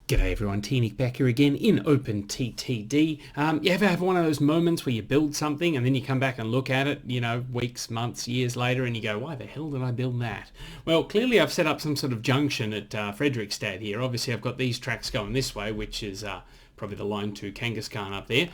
G'day everyone, T-Nick back here again in OpenTTD. You ever have one of those moments where you build something and then you come back and look at it, you know, weeks, months, years later, and you go, why the hell did I build that? Well, clearly I've set up some sort of junction at Fredrikstad here. Obviously I've got these tracks going this way, which is probably the line to Kangaskhan up there.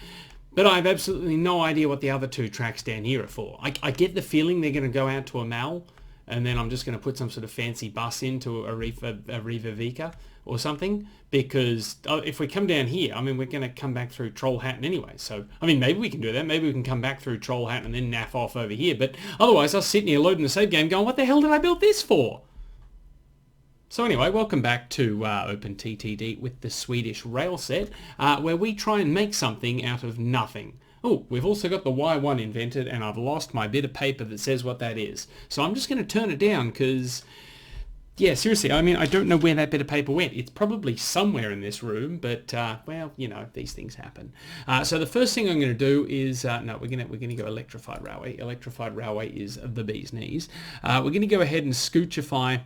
But I have absolutely no idea what the other two tracks down here are for. I get the feeling they're going to go out to Amal, and then I'm just going to put some sort of fancy bus into Arivavika or something, because if we come down here, I mean, we're going to come back through Trollhättan anyway. So, I mean, maybe we can do that. Maybe we can come back through Trollhättan and then naff off over here. But otherwise, I was sitting here loading the save game going, what the hell did I build this for? So anyway, welcome back to OpenTTD with the Swedish Rails set, where we try and make something out of nothing. Oh, we've also got the Y1 invented, and I've lost my bit of paper that says what that is. So I'm just going to turn it down because, yeah, seriously, I mean, I don't know where that bit of paper went. It's probably somewhere in this room, but, well, you know, these things happen. So the first thing I'm going to do is, no, we're going to go electrified railway. Electrified railway is the bee's knees. We're going to go ahead and scoochify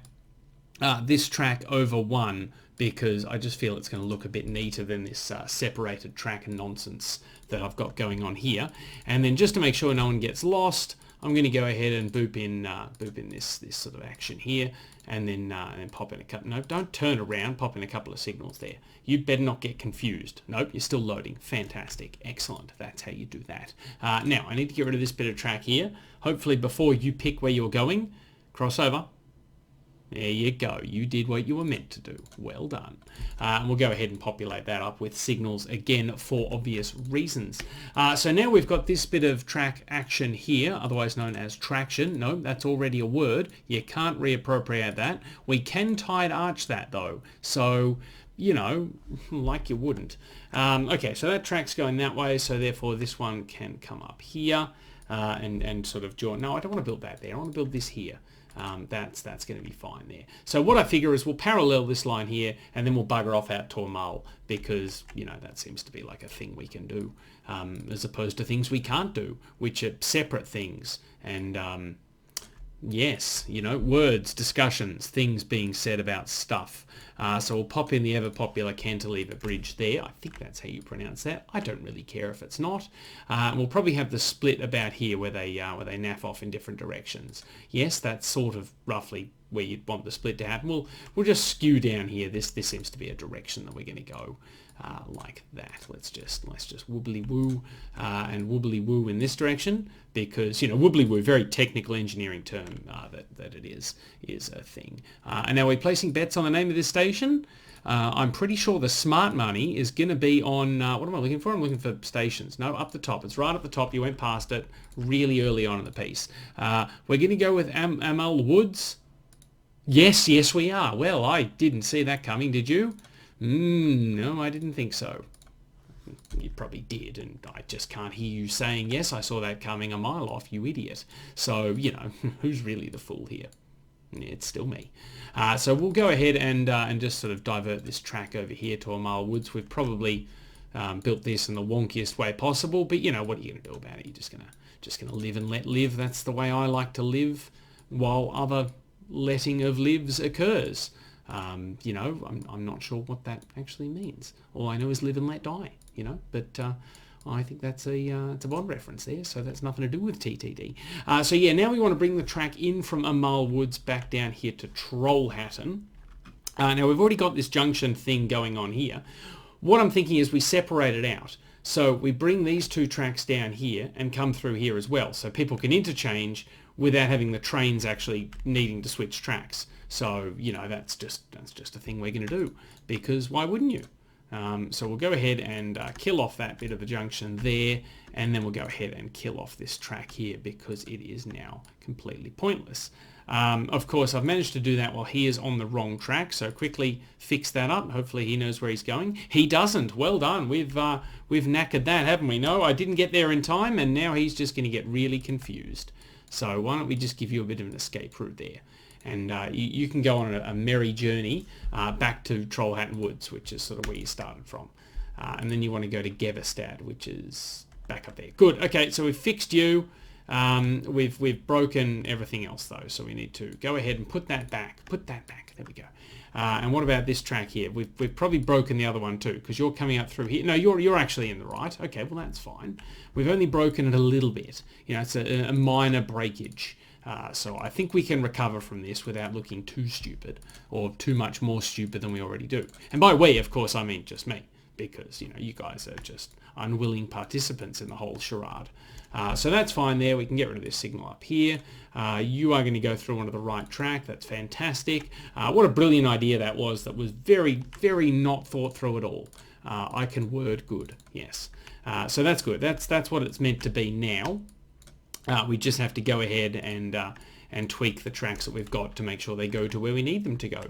this track over one, because I just feel it's going to look a bit neater than this separated track and nonsense that I've got going on here. And then just to make sure no one gets lost, I'm going to go ahead and boop in this sort of action here, and then pop in a couple. No, don't turn around. Pop in a couple of signals there. You better not get confused. Nope, you're still loading. Fantastic, excellent. That's how you do that. Now I need to get rid of this bit of track here. Hopefully before you pick where you're going, cross over. There you go. You did what you were meant to do. Well done. And we'll go ahead and populate that up with signals again for obvious reasons. So now we've got this bit of track action here, otherwise known as traction. No, that's already a word. You can't reappropriate that. We can tide arch that though. So, you know, like you wouldn't. Okay, so that track's going that way. So therefore this one can come up here and sort of join. No, I don't want to build that there. I want to build this here. That's going to be fine there. So what I figure is we'll parallel this line here, and then we'll bugger off out to Amal, because, you know, that seems to be like a thing we can do, as opposed to things we can't do, which are separate things. And yes, you know, words, discussions, things being said about stuff. So we'll pop in the ever popular cantilever bridge there. I think that's how you pronounce that. I don't really care if it's not. We'll probably have the split about here where they naff off in different directions. Yes, that's sort of roughly where you'd want the split to happen. We'll just skew down here. This seems to be a direction that we're going to go like that. Let's just wobbly woo and wobbly woo in this direction, because, you know, wobbly woo, very technical engineering term that it is a thing. And now we're placing bets on the name of this station. I'm pretty sure the smart money is going to be on, what am I looking for? I'm looking for stations. No, up the top. It's right up the top. You went past it really early on in the piece. We're going to go with Amal Woods. Yes, we are. Well, I didn't see that coming, did you? No, I didn't think so. You probably did, and I just can't hear you saying, yes, I saw that coming a mile off, you idiot. So, you know, who's really the fool here? It's still me. So we'll go ahead and just sort of divert this track over here to Amal Woods. We've probably built this in the wonkiest way possible, but, you know, what are you going to do about it? You're just gonna live and let live. That's the way I like to live, while other letting of lives occurs. You know, I'm not sure what that actually means. All I know is live and let die, you know, but I think that's it's a Bond reference there, so that's nothing to do with TTD. So yeah, now we want to bring the track in from Amal Woods back down here to Trollhättan. Now we've already got this junction thing going on here. What I'm thinking is we separate it out. So we bring these two tracks down here and come through here as well, so people can interchange without having the trains actually needing to switch tracks. So, you know, that's just a thing we're going to do, because why wouldn't you? So we'll go ahead and kill off that bit of the junction there, and then we'll go ahead and kill off this track here, because it is now completely pointless. Of course, I've managed to do that while he is on the wrong track, so quickly fix that up. Hopefully he knows where he's going. He doesn't. Well done. We've knackered that, haven't we? No, I didn't get there in time, and now he's just going to get really confused. So why don't we just give you a bit of an escape route there? And you can go on a merry journey back to Trollhättan Woods, which is sort of where you started from. And then you want to go to Gevestad, which is back up there. Good. Okay, so we've fixed you. We've broken everything else though, so we need to go ahead and put that back. There we go. And what about this track here? We've probably broken the other one too, because you're coming up through here. No, you're actually in the right. Okay, well that's fine. We've only broken it a little bit. You know, it's a minor breakage. So I think we can recover from this without looking too stupid, or too much more stupid than we already do. And by we, of course, I mean just me, because, you know, you guys are just unwilling participants in the whole charade. So that's fine there. We can get rid of this signal up here. You are going to go through onto the right track. That's fantastic. What a brilliant idea that was. That was very, very not thought through at all. I can word good. Yes. So that's good. That's what it's meant to be now. We just have to go ahead and tweak the tracks that we've got to make sure they go to where we need them to go,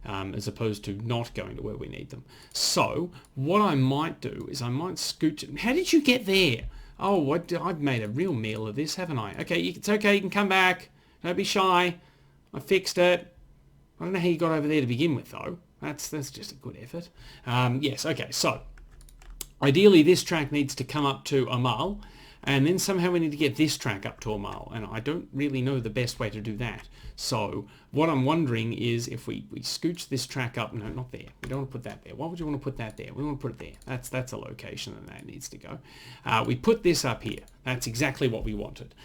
as opposed to not going to where we need them. So what I might do is I might scooch. How did you get there? Oh, I've made a real meal of this, haven't I? Okay, it's okay. You can come back. Don't be shy. I fixed it. I don't know how you got over there to begin with, though. That's just a good effort. Yes. Okay. So ideally, this track needs to come up to a mile. And then somehow we need to get this track up to a mile, and I don't really know the best way to do that. So what I'm wondering is if we scooch this track up. No, not there. We don't want to put that there. Why would you want to put that there? We want to put it there. That's a location that needs to go. We put this up here. That's exactly what we wanted.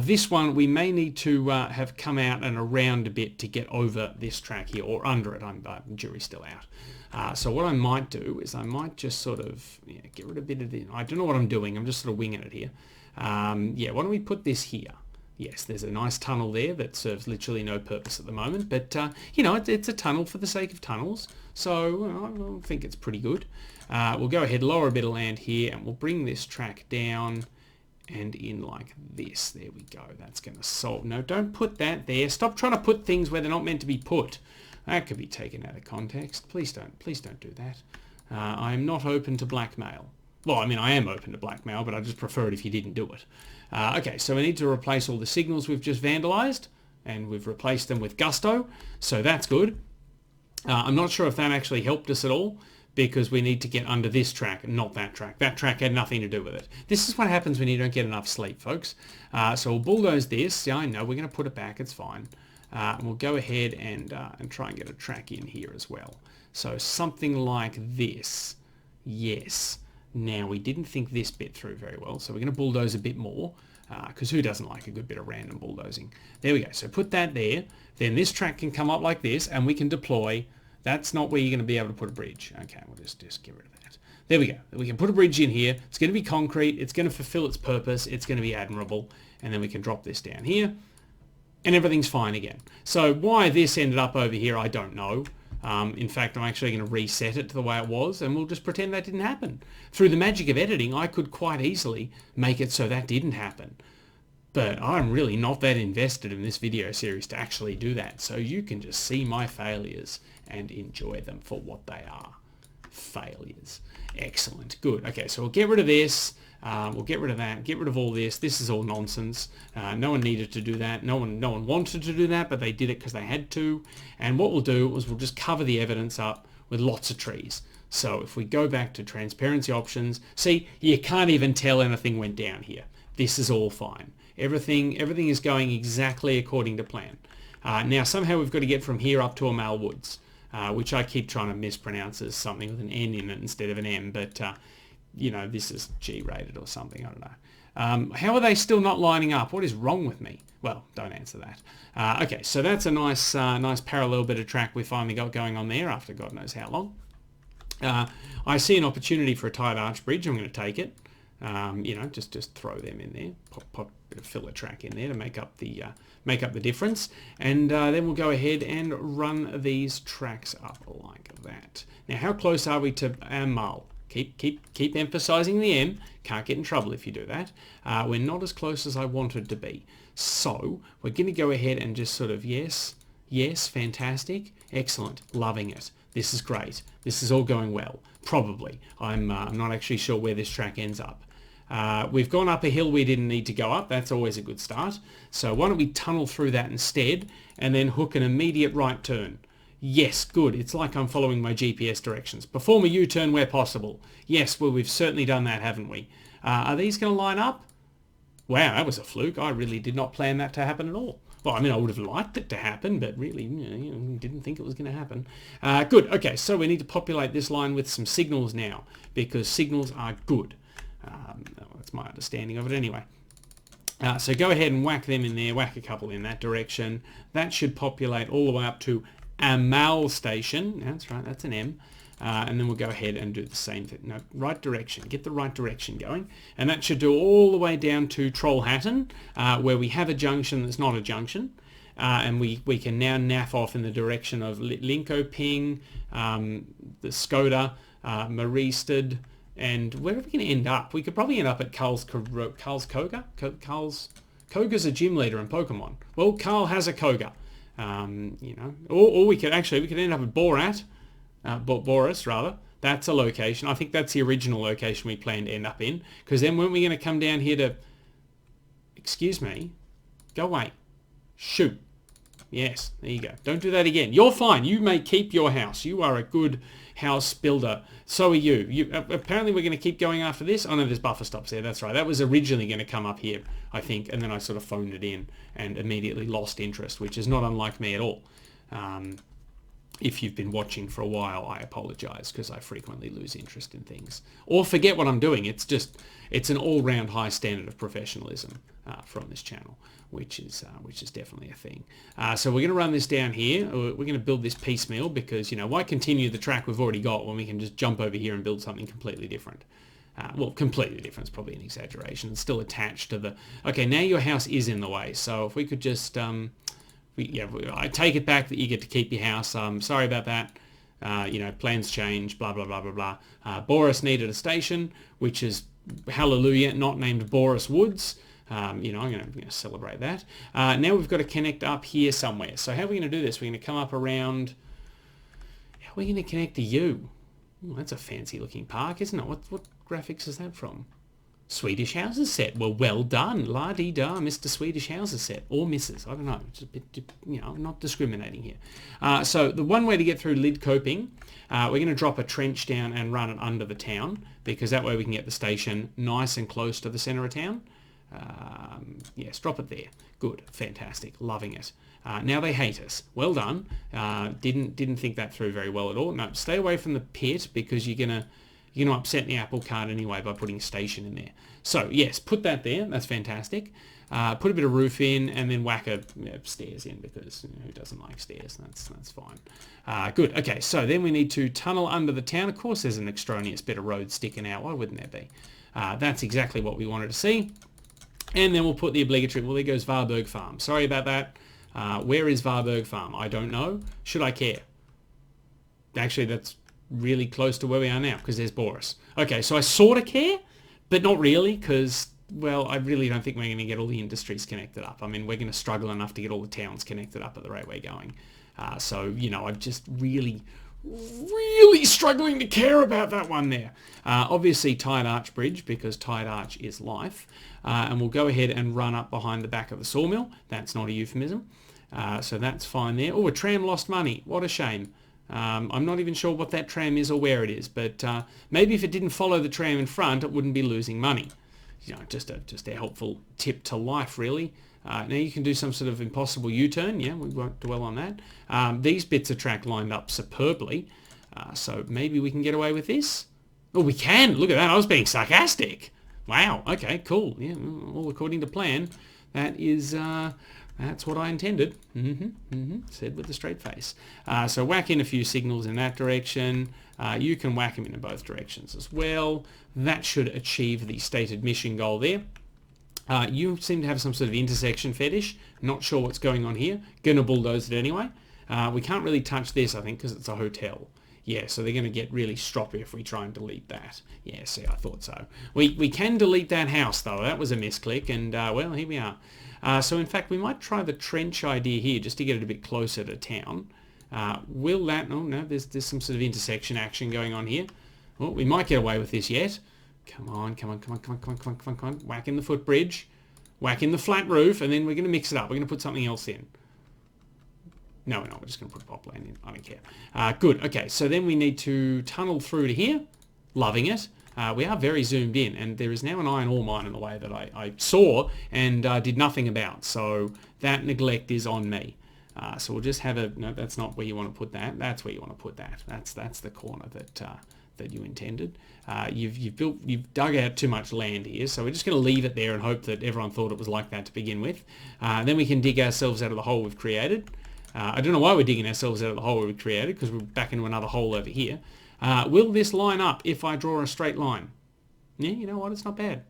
This one we may need to have come out and around a bit to get over this track here, or under it. The jury's still out. So what I might do is I might just sort of get rid of a bit of the... I don't know what I'm doing. I'm just sort of winging it here. Yeah, why don't we put this here? Yes, there's a nice tunnel there that serves literally no purpose at the moment, but you know, it's a tunnel for the sake of tunnels, so I think it's pretty good. We'll go ahead, lower a bit of land here, and we'll bring this track down and in like this. There we go. That's going to solve... No, don't put that there. Stop trying to put things where they're not meant to be put. That could be taken out of context. Please don't do that. I'm not open to blackmail. Well, I mean, I am open to blackmail, but I just prefer it if you didn't do it. Okay, so we need to replace all the signals we've just vandalized, and we've replaced them with gusto, so that's good. I'm not sure if that actually helped us at all, because we need to get under this track and not that track. That track had nothing to do with it. This is what happens when you don't get enough sleep, folks. So we'll bulldoze this. Yeah, I know, we're going to put it back, it's fine. And we'll go ahead and try and get a track in here as well. So something like this. Yes. Now, we didn't think this bit through very well, so we're going to bulldoze a bit more, because who doesn't like a good bit of random bulldozing? There we go. So put that there. Then this track can come up like this, and we can deploy. That's not where you're going to be able to put a bridge. Okay, we'll just get rid of that. There we go. We can put a bridge in here. It's going to be concrete. It's going to fulfill its purpose. It's going to be admirable. And then we can drop this down here, and everything's fine again. So why this ended up over here, I don't know. In fact, I'm actually going to reset it to the way it was, and we'll just pretend that didn't happen. Through the magic of editing, I could quite easily make it so that didn't happen. But I'm really not that invested in this video series to actually do that, so you can just see my failures and enjoy them for what they are. Failures. Excellent. Good. Okay, so we'll get rid of this. We'll get rid of that, get rid of all this. This is all nonsense. No one needed to do that. No one wanted to do that, but they did it because they had to. And what we'll do is we'll just cover the evidence up with lots of trees. So if we go back to transparency options, see, you can't even tell anything went down here. This is all fine. Everything is going exactly according to plan. Now somehow we've got to get from here up to Amal Woods, which I keep trying to mispronounce as something with an N in it instead of an M, but you know, this is G-rated or something, I don't know. How are they still not lining up? What is wrong with me? Well, don't answer that. Okay, so that's a nice parallel bit of track we finally got going on there after God knows how long. I see an opportunity for a tied arch bridge. I'm going to take it. You know, just throw them in there. Pop a bit of filler track in there to make up the difference, and then we'll go ahead and run these tracks up like that. Now, how close are we to Amal? Keep emphasizing the M. Can't get in trouble if you do that. We're not as close as I wanted to be. So we're going to go ahead and just sort of, yes, fantastic, excellent, loving it. This is great. This is all going well. Probably. I'm not actually sure where this track ends up. We've gone up a hill we didn't need to go up. That's always a good start. So why don't we tunnel through that instead and then hook an immediate right turn. Yes, good. It's like I'm following my GPS directions. Perform a U-turn where possible. Yes, well, we've certainly done that, haven't we? Are these going to line up? Wow, that was a fluke. I really did not plan that to happen at all. Well, I mean, I would have liked it to happen, but really, didn't think it was going to happen. Good. Okay, so we need to populate this line with some signals now, because signals are good. That's my understanding of it anyway. So go ahead and whack them in there, whack a couple in that direction. That should populate all the way up to Amal station. That's right, that's an M. And then we'll go ahead and do the same thing. No, right direction. Get the right direction going. And that should do all the way down to Trollhättan, where we have a junction that's not a junction. And we can now naff off in the direction of Linkoping, the Skoda, Mariestad, and where are we going to end up? We could probably end up at Koga? Koga's a gym leader in Pokemon. Well, Carl has a Koga. Or we could end up at Borat. Boris rather. That's a location. I think that's the original location we planned to end up in, because then weren't we going to come down here to, excuse me, go away, shoot, yes, there you go, don't do that again, you're fine, you may keep your house, you are a good house builder, so are you. Apparently we're going to keep going after this. Oh no, there's buffer stops there, that's right, that was originally going to come up here, I think, and then I sort of phoned it in and immediately lost interest, which is not unlike me at all. If you've been watching for a while, I apologize, because I frequently lose interest in things or forget what I'm doing. It's an all-round high standard of professionalism from this channel, which is definitely a thing. So we're going to run this down here. We're going to build this piecemeal, because why continue the track we've already got when we can just jump over here and build something completely different. Well, completely different is probably an exaggeration. It's still attached to the... Okay, now your house is in the way, so if we could just... I take it back that you get to keep your house. Sorry about that. Plans change, blah, blah, blah, blah, blah. Boris needed a station, which is, hallelujah, not named Boris Woods. I'm going to celebrate that. Now we've got to connect up here somewhere. So how are we going to do this? We're going to come up around... How are we going to connect to you? Ooh, that's a fancy looking park, isn't it? What graphics is that from? Swedish Houses Set. Well done. La-dee-da, Mr. Swedish Houses Set. Or Mrs. I don't know. It's a bit, I'm not discriminating here. So the one way to get through Lidköping, we're going to drop a trench down and run it under the town, because that way we can get the station nice and close to the centre of town. Yes, drop it there. Good. Fantastic. Loving it. Now they hate us. Well done. Didn't think that through very well at all. No, stay away from the pit, because you're going to upset the apple cart anyway by putting a station in there. So yes, put that there. That's fantastic. Put a bit of roof in, and then whack stairs in, because who doesn't like stairs? That's fine. Good. Okay, so then we need to tunnel under the town. Of course, there's an extraneous bit of road sticking out. Why wouldn't there be? That's exactly what we wanted to see. And then we'll put the obligatory. Well, there goes Varberg Farm. Sorry about that. Where is Varberg Farm? I don't know. Should I care? Actually, that's really close to where we are now, because there's Boris. Okay, so I sort of care, but not really, because, well, I really don't think we're going to get all the industries connected up. I mean, we're going to struggle enough to get all the towns connected up at the rate we're going. So, I'm just really struggling to care about that one there. Obviously, Tied Arch Bridge, because Tied Arch is life. And we'll go ahead and run up behind the back of the sawmill. That's not a euphemism. So that's fine there. Oh, a tram lost money. What a shame. I'm not even sure what that tram is or where it is, but maybe if it didn't follow the tram in front, it wouldn't be losing money. Just a helpful tip to life, really. Now you can do some sort of impossible U-turn. Yeah, we won't dwell on that. These bits of track lined up superbly, so maybe we can get away with this. Oh, we can. Look at that. I was being sarcastic. Wow. Okay, cool. Yeah, all according to plan. That is... That's what I intended. Said with a straight face. So whack in a few signals in that direction. You can whack them in both directions as well. That should achieve the stated mission goal there. You seem to have some sort of intersection fetish. Not sure what's going on here. Gonna bulldoze it anyway. We can't really touch this, I think, because it's a hotel. Yeah, so they're going to get really stroppy if we try and delete that. Yeah, see, I thought so. We can delete that house, though. That was a misclick, and, well, here we are. So, in fact, we might try the trench idea here just to get it a bit closer to town. Will that... Oh, no, there's some sort of intersection action going on here. Oh, we might get away with this yet. Come on. Whack in the footbridge. Whack in the flat roof, and then we're going to mix it up. We're going to put something else in. No, we're not. We're just going to put Popland in. I don't care. Good. Okay, so then we need to tunnel through to here. Loving it. we are very zoomed in, and there is now an iron ore mine in the way that I saw and did nothing about. So that neglect is on me. So we'll just have a, no, that's not where you want to put that. That's where you want to put that. That's the corner that you intended. You've dug out too much land here, so we're just going to leave it there and hope that everyone thought it was like that to begin with. Then we can dig ourselves out of the hole we've created. I don't know why we're digging ourselves out of the hole we've created, because we're back into another hole over here. Will this line up if I draw a straight line? Yeah, you know what, it's not bad.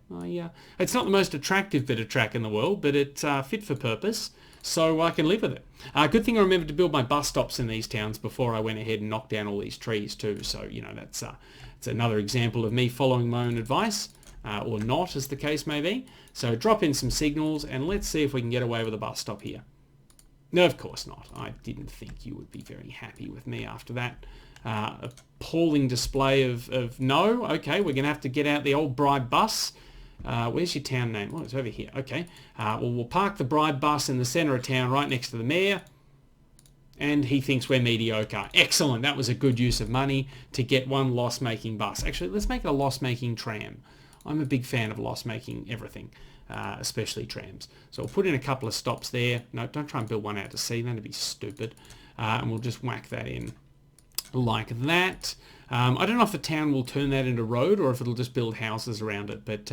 It's not the most attractive bit of track in the world, but it's fit for purpose, so I can live with it. Good thing I remembered to build my bus stops in these towns before I went ahead and knocked down all these trees too, so you know, that's another example of me following my own advice, or not, as the case may be. So drop in some signals and let's see if we can get away with a bus stop here. No, of course not. I didn't think you would be very happy with me after that appalling display of no. Okay, we're going to have to get out the old bribe bus. Where's your town name? Oh, it's over here. Okay. Well, we'll park the bribe bus in the centre of town right next to the mayor. And he thinks we're mediocre. Excellent. That was a good use of money to get one loss-making bus. Actually, let's make it a loss-making tram. I'm a big fan of loss-making everything, especially trams. So we'll put in a couple of stops there. No, don't try and build one out to sea. That'd be stupid. And we'll just whack that in like that. I don't know if the town will turn that into road or if it'll just build houses around it, but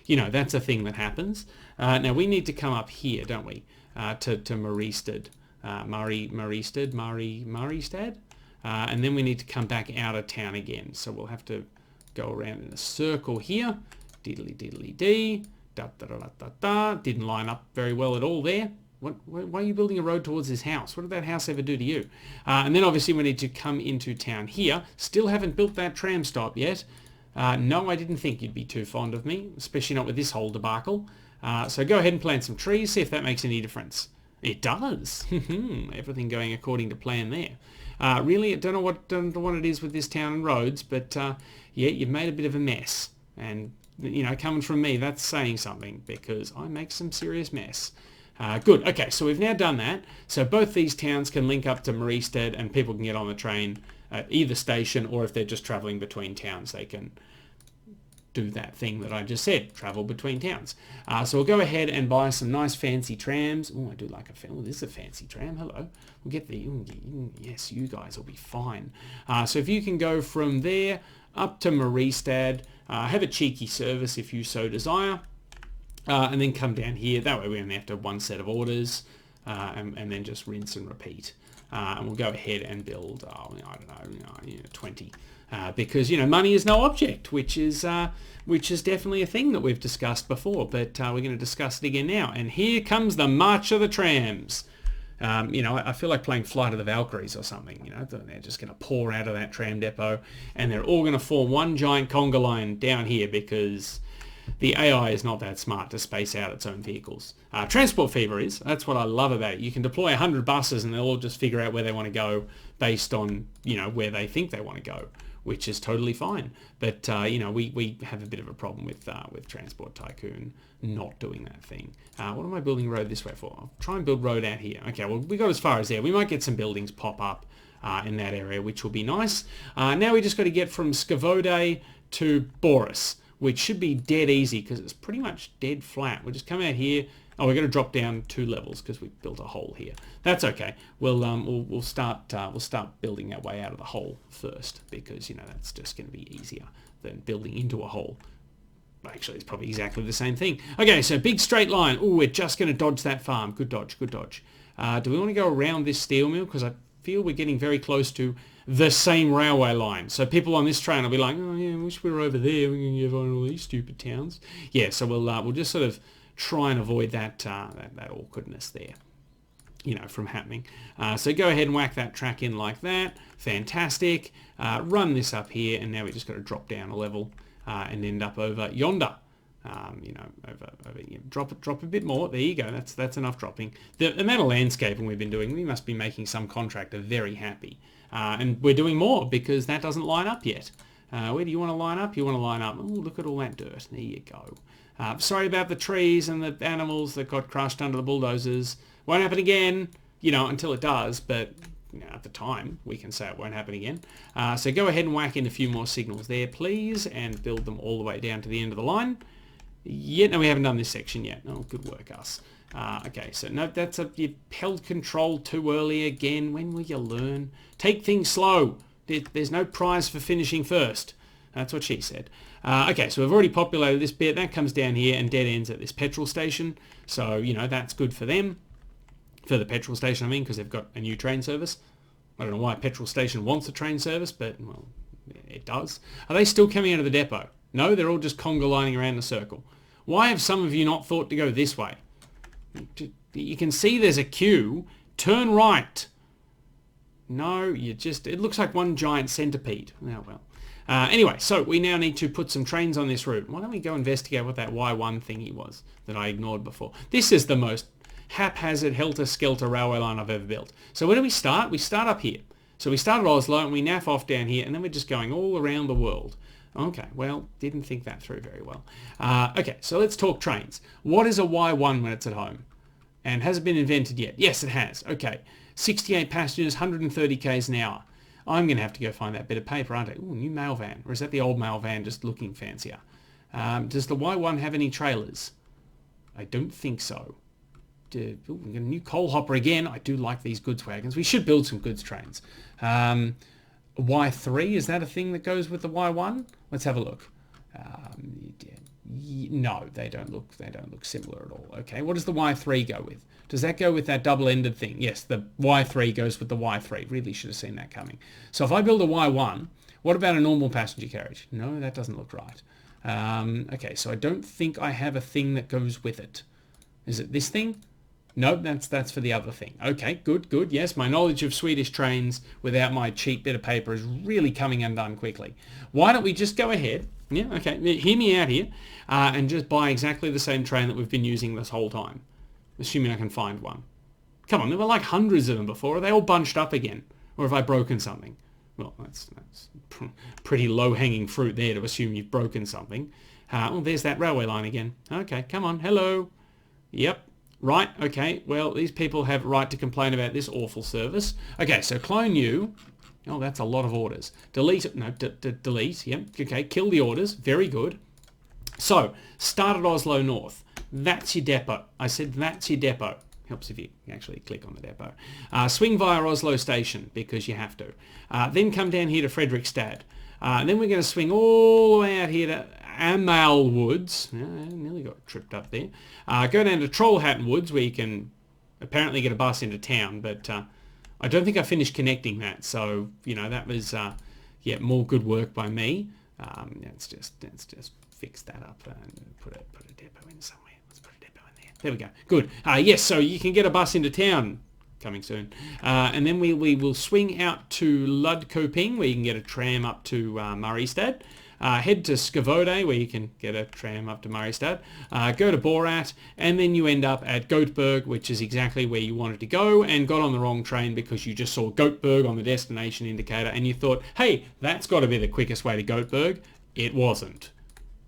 you know, that's a thing that happens. Now we need to come up here, don't we, to Mariestad. Mariestad, and then we need to come back out of town again. So we'll have to go around in a circle here. Diddly diddly dee. Da da da da da. Didn't line up very well at all there. Why are you building a road towards this house? What did that house ever do to you? And then obviously we need to come into town here. Still haven't built that tram stop yet. No, I didn't think you'd be too fond of me, especially not with this whole debacle. So go ahead and plant some trees, see if that makes any difference. It does. Everything going according to plan there. Really, I don't know what it is with this town and roads, but yeah, you've made a bit of a mess. And, you know, coming from me, that's saying something, because I make some serious mess. Good. Okay, so we've now done that. So both these towns can link up to Mariestad and people can get on the train at either station, or if they're just travelling between towns, they can do that thing that I just said, travel between towns. So we'll go ahead and buy some nice fancy trams. Oh, I do like a fan. This is a fancy tram. Hello. We'll get the... yes, you guys will be fine. So if you can go from there up to Mariestad, have a cheeky service if you so desire. And then come down here. That way we only have to have one set of orders, and then just rinse and repeat. And we'll go ahead and build, I don't know, 20. Because, you know, money is no object, which is definitely a thing that we've discussed before, but we're going to discuss it again now. And here comes the March of the Trams. You know, I feel like playing Flight of the Valkyries or something. You know, they're just going to pour out of that tram depot, and they're all going to form one giant conga line down here, because the AI is not that smart to space out its own vehicles. Transport Fever is. That's what I love about it. You can deploy 100 buses and they'll all just figure out where they want to go based on, you know, where they think they want to go, which is totally fine. But, you know, we have a bit of a problem with Transport Tycoon not doing that thing. What am I building road this way for? I'll try and build road out here. Okay, well, we got as far as there. We might get some buildings pop up in that area, which will be nice. Now we just got to get from Skavode to Boris, which should be dead easy because it's pretty much dead flat. We'll just come out here. Oh, we're going to drop down 2 levels because we built a hole here. That's okay. We'll start building our way out of the hole first, because, you know, that's just going to be easier than building into a hole. Actually, it's probably exactly the same thing. Okay, so big straight line. Oh, we're just going to dodge that farm. Good dodge, good dodge. Do we want to go around this steel mill? Because I feel we're getting very close to the same railway line. So people on this train will be like, oh yeah, I wish we were over there. We can get on all these stupid towns. Yeah, so we'll just sort of try and avoid that awkwardness there, you know, from happening. So go ahead and whack that track in like that. Fantastic. Run this up here, and now we just got to drop down a level and end up over yonder. You know, over you know, drop a bit more. There you go. That's enough dropping. The amount of landscaping we've been doing, we must be making some contractor very happy. And we're doing more because that doesn't line up yet. Where do you want to line up? You want to line up. Oh, look at all that dirt. There you go. Sorry about the trees and the animals that got crushed under the bulldozers. Won't happen again, you know, until it does. But at the time, we can say it won't happen again. So go ahead and whack in a few more signals there, please, and build them all the way down to the end of the line. Yeah, no, we haven't done this section yet. Oh, good work, us. Okay, so no, you held control too early again. When will you learn? Take things slow. There's no prize for finishing first. That's what she said. Okay, so we've already populated this bit. That comes down here and dead ends at this petrol station. So, that's good for them. For the petrol station, I mean, because they've got a new train service. I don't know why a petrol station wants a train service, but, well, it does. Are they still coming out of the depot? No, they're all just conga lining around the circle. Why have some of you not thought to go this way? You can see there's a queue. Turn right. No, it looks like one giant centipede. Oh, well. Anyway, so we now need to put some trains on this route. Why don't we go investigate what that Y1 thingy was that I ignored before? This is the most haphazard, helter-skelter railway line I've ever built. So where do we start? We start up here. So we start at Oslo and we naff off down here, and then we're just going all around the world. Okay, well, didn't think that through very well. Okay, so let's talk trains. What is a Y1 when it's at home? And has it been invented yet? Yes, it has. Okay, 68 passengers, 130 k's an hour. I'm going to have to go find that bit of paper, aren't I? Ooh, new mail van. Or is that the old mail van just looking fancier? Does the Y1 have any trailers? I don't think so. Ooh, we got a new coal hopper again. I do like these goods wagons. We should build some goods trains. Y3, is that a thing that goes with the Y1? Let's have a look. No, they don't look similar at all. Okay, what does the Y3 go with? Does that go with that double-ended thing? Yes, the Y3 goes with the Y3. Really should have seen that coming. So if I build a Y1, what about a normal passenger carriage? No, that doesn't look right. Okay, so I don't think I have a thing that goes with it. Is it this thing? No, that's for the other thing. Okay, good. Yes, my knowledge of Swedish trains without my cheap bit of paper is really coming undone quickly. Why don't we just go ahead? Yeah, okay, hear me out here, and just buy exactly the same train that we've been using this whole time. Assuming I can find one. Come on, there were like hundreds of them before. Are they all bunched up again? Or have I broken something? Well, that's pretty low-hanging fruit there to assume you've broken something. Oh, there's that railway line again. Okay, come on, hello. Yep. Right, okay, well, these people have a right to complain about this awful service. Okay, so clone you. Oh, that's a lot of orders. Delete, no, delete, yep, okay, kill the orders, very good. So, start at Oslo North. That's your depot. I said that's your depot. Helps if you actually click on the depot. Swing via Oslo Station, because you have to. Then come down here to Fredrikstad. Then we're going to swing all the way out here to Amal Woods. Nearly got tripped up there. Go down to Trollhättan Woods, where you can apparently get a bus into town, but I don't think I finished connecting that, so that was more good work by me. Let's just fix that up and put a depot in somewhere. Let's put a depot in there. There we go. Good. Yes, so you can get a bus into town. Coming soon. And then we will swing out to Ludkoping, where you can get a tram up to Mariestad. Head to Skavode, where you can get a tram up to Mariestad. Go to Borat, and then you end up at Göteborg, which is exactly where you wanted to go, and got on the wrong train because you just saw Göteborg on the destination indicator, and you thought, hey, that's got to be the quickest way to Göteborg. It wasn't.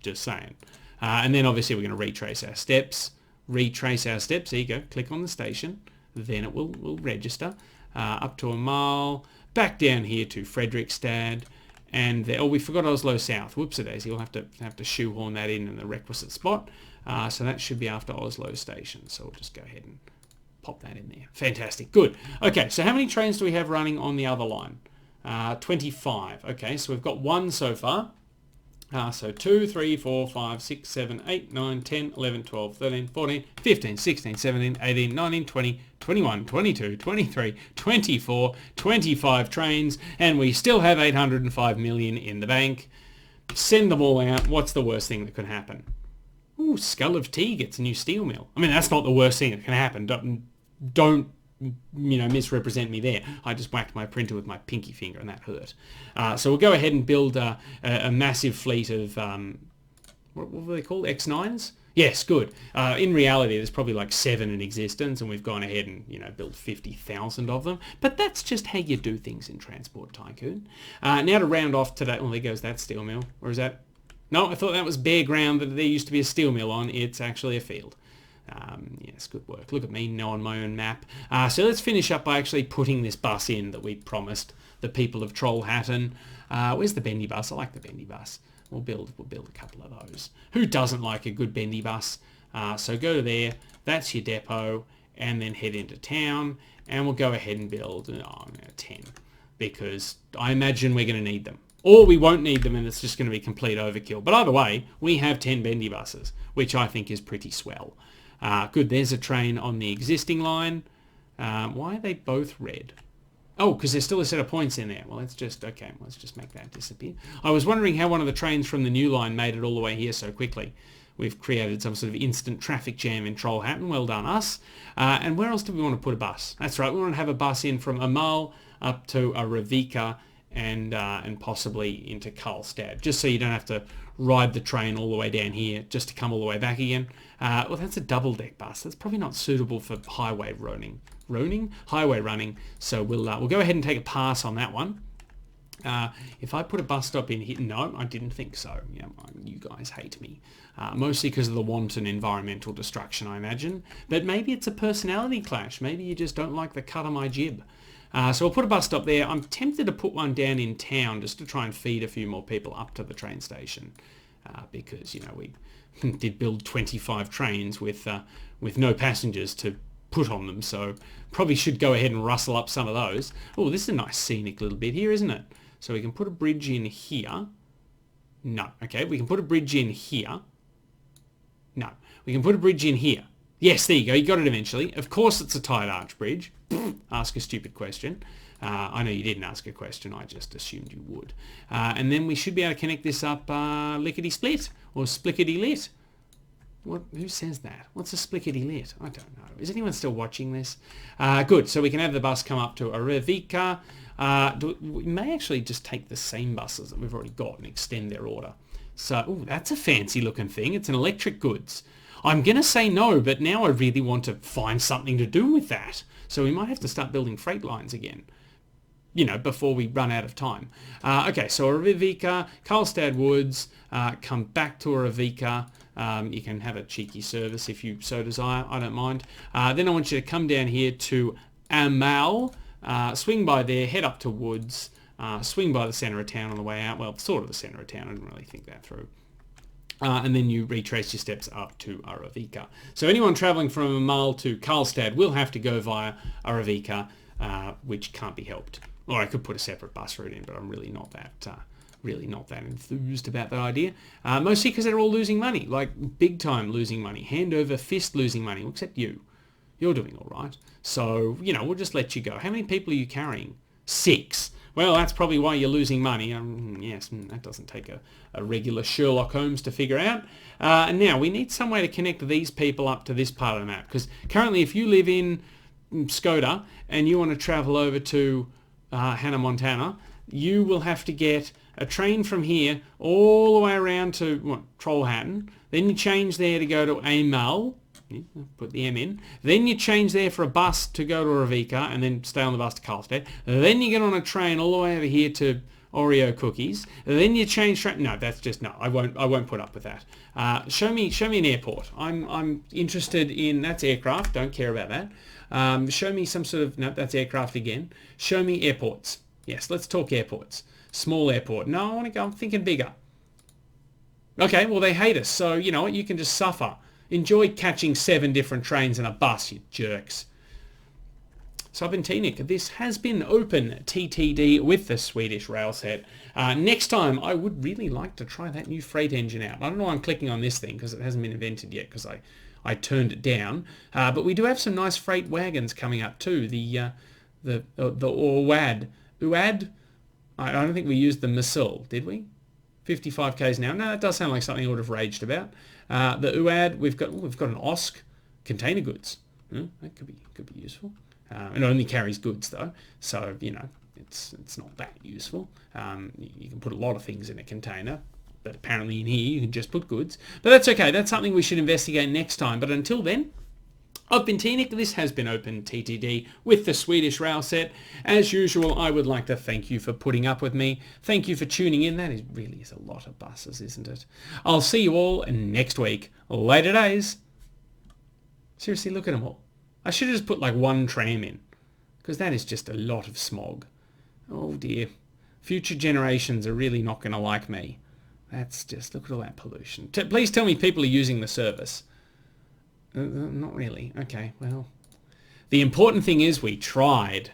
Just saying. And then obviously we're going to retrace our steps. There you go. Click on the station. Then it will register up to a mile, back down here to Fredrikstad, and there, we forgot Oslo South. Whoops-a-daisy, we'll have to shoehorn that in the requisite spot. So that should be after Oslo Station. So we'll just go ahead and pop that in there. Fantastic, good. Okay, so how many trains do we have running on the other line? 25. Okay, so we've got one so far. So 2, 3, 4, 5, 6, 7, 8, 9, 10, 11, 12, 13, 14, 15, 16, 17, 18, 19, 20, 21, 22, 23, 24, 25 trains, and we still have 805 million in the bank. Send them all out. What's the worst thing that could happen? Ooh, Skull of Tea gets a new steel mill. I mean, that's not the worst thing that can happen. Don't misrepresent me there. I just whacked my printer with my pinky finger and that hurt. So we'll go ahead and build a massive fleet of, what were they called? X9s? Yes, good. In reality, there's probably like 7 in existence, and we've gone ahead and, built 50,000 of them. But that's just how you do things in Transport Tycoon. Now to round off today, well, there goes that steel mill. Or is that... No, I thought that was bare ground that there used to be a steel mill on. It's actually a field. Yes, good work. Look at me, now on my own map. So let's finish up by actually putting this bus in that we promised the people of Trollhättan. Where's the bendy bus? I like the bendy bus. We'll build a couple of those. Who doesn't like a good bendy bus? So go to there. That's your depot, and then head into town. And we'll go ahead and build 10, because I imagine we're going to need them. Or we won't need them and it's just going to be complete overkill. But either way, we have 10 bendy buses, which I think is pretty swell. Good, there's a train on the existing line. Why are they both red? Oh, because there's still a set of points in there. Well, let's just make that disappear. I was wondering how one of the trains from the new line made it all the way here so quickly. We've created some sort of instant traffic jam in Trollhättan. Well done, us. And where else do we want to put a bus? That's right, we want to have a bus in from Amal up to Arvika and possibly into Karlstad, just so you don't have to ride the train all the way down here just to come all the way back again. Well, that's a double-deck bus. That's probably not suitable for highway running. Highway running. So we'll go ahead and take a pass on that one. If I put a bus stop in here, no, I didn't think so. Yeah, you guys hate me. Mostly because of the wanton environmental destruction, I imagine. But maybe it's a personality clash. Maybe you just don't like the cut of my jib. So we'll put a bus stop there. I'm tempted to put one down in town just to try and feed a few more people up to the train station. Because, you know, we did build 25 trains with no passengers to put on them. So probably should go ahead and rustle up some of those. Oh, this is a nice scenic little bit here, isn't it? So we can put a bridge in here. No. Okay, we can put a bridge in here. No. We can put a bridge in here. Yes, there you go. You got it eventually. Of course it's a tied arch bridge. Ask a stupid question. I know you didn't ask a question. I just assumed you would. And then we should be able to connect this up lickety-split or splickety-lit. What? Who says that? What's a splickety-lit? I don't know. Is anyone still watching this? Good. So we can have the bus come up to Arvika. We may actually just take the same buses that we've already got and extend their order. So, ooh, that's a fancy looking thing. It's an electric goods. I'm going to say no, but now I really want to find something to do with that. So we might have to start building freight lines again, you know, before we run out of time. Okay, so Arvika, Karlstad Woods, come back to Arvika. You can have a cheeky service if you so desire. I don't mind. Then I want you to come down here to Amal, swing by there, head up to Woods, swing by the centre of town on the way out. Well, sort of the centre of town. I didn't really think that through. And then you retrace your steps up to Arvika. So anyone travelling from Amal to Karlstad will have to go via Arvika, which can't be helped. Or I could put a separate bus route in, but I'm really not that enthused about that idea. Mostly because they're all losing money, like big time losing money, hand over fist losing money, except you. You're doing all right. So, you know, we'll just let you go. How many people are you carrying? 6. Well, that's probably why you're losing money. Yes, that doesn't take a regular Sherlock Holmes to figure out. And now we need some way to connect these people up to this part of the map. Because currently if you live in Skoda and you want to travel over to Hannah, Montana, you will have to get a train from here all the way around to Trollhättan. Then you change there to go to Amal. Yeah, put the M in. Then you change there for a bus to go to Arvika and then stay on the bus to Karlstad. Then you get on a train all the way over here to Oreo cookies. Then you change train. No, that's just no. I won't put up with that. Show me an airport. I'm interested in that's aircraft. Don't care about that. Show me some sort of no. That's aircraft again. Show me airports. Yes, let's talk airports. Small airport. No, I want to go. I'm thinking bigger. Okay, well they hate us, so you know what? You can just suffer. Enjoy catching 7 different trains in a bus, you jerks. So I've been T-Nick. This has been Open TTD with the Swedish Rails set. Next time, I would really like to try that new freight engine out. I don't know why I'm clicking on this thing because it hasn't been invented yet because I turned it down. But we do have some nice freight wagons coming up too. The UAD. UAD? I don't think we used the Missil, did we? 55 k's now. No, it does sound like something I would have raged about. The UAD, we've got an OSC container goods. That could be useful. It only carries goods though, so you know it's not that useful. You can put a lot of things in a container, but apparently in here you can just put goods. But that's okay. That's something we should investigate next time. But until then, I've been T-Nick. This has been Open TTD with the Swedish Rails set. As usual, I would like to thank you for putting up with me. Thank you for tuning in. That really is a lot of buses, isn't it? I'll see you all next week. Later days. Seriously, look at them all. I should have just put like one tram in, because that is just a lot of smog. Oh dear. Future generations are really not going to like me. That's just, look at all that pollution. Please tell me people are using the service. Not really. Okay, well. The important thing is we tried.